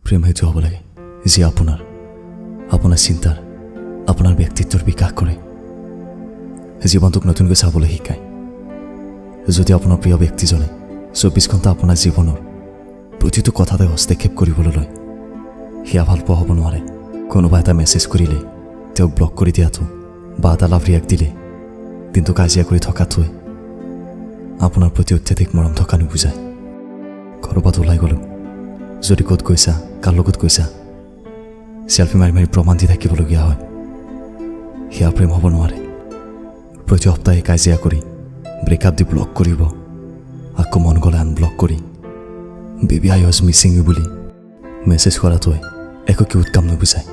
প্ৰেম সেইটো হ'ব লাগে যি আপোনাৰ চিন্তাৰ আপোনাৰ ব্যক্তিত্বৰ বিকাশ কৰে, জীৱনটোক নতুনকৈ চাবলৈ শিকায়। যদি আপোনাৰ প্ৰিয় ব্যক্তিজনে 24 ঘণ্টা আপোনাৰ জীৱনৰ প্ৰতিটো কথাতে হস্তক্ষেপ কৰিবলৈ লয়, সেয়া ভাল পোৱা হ'ব নোৱাৰে। কোনোবা এটা মেছেজ কৰিলে তেওঁক ব্লক কৰি দিয়াটো বা এটা লাভ ৰিয়েক্ট দিলে দিনটো কাজিয়া কৰি থকাটোৱে আপোনাৰ প্ৰতি অত্যাধিক মৰম থকা নুবুজায়। ক'ৰবাত ওলাই গ'লো, যদি ক'ত গৈছা, কাৰ লগত গৈছা, চেল্ফি মাৰি মাৰি প্ৰমাণ দি থাকিবলগীয়া হয়, সেয়া প্ৰেম হ'ব নোৱাৰে। প্ৰতি সপ্তাহে কাজিয়া কৰি ব্ৰেকআপ দি ব্লক কৰিব, আকৌ মন গ'লে আনব্লক কৰি baby I was missing you বুলি মেছেজ কৰাটোৱে একো কিউট কাম নুবুজায়।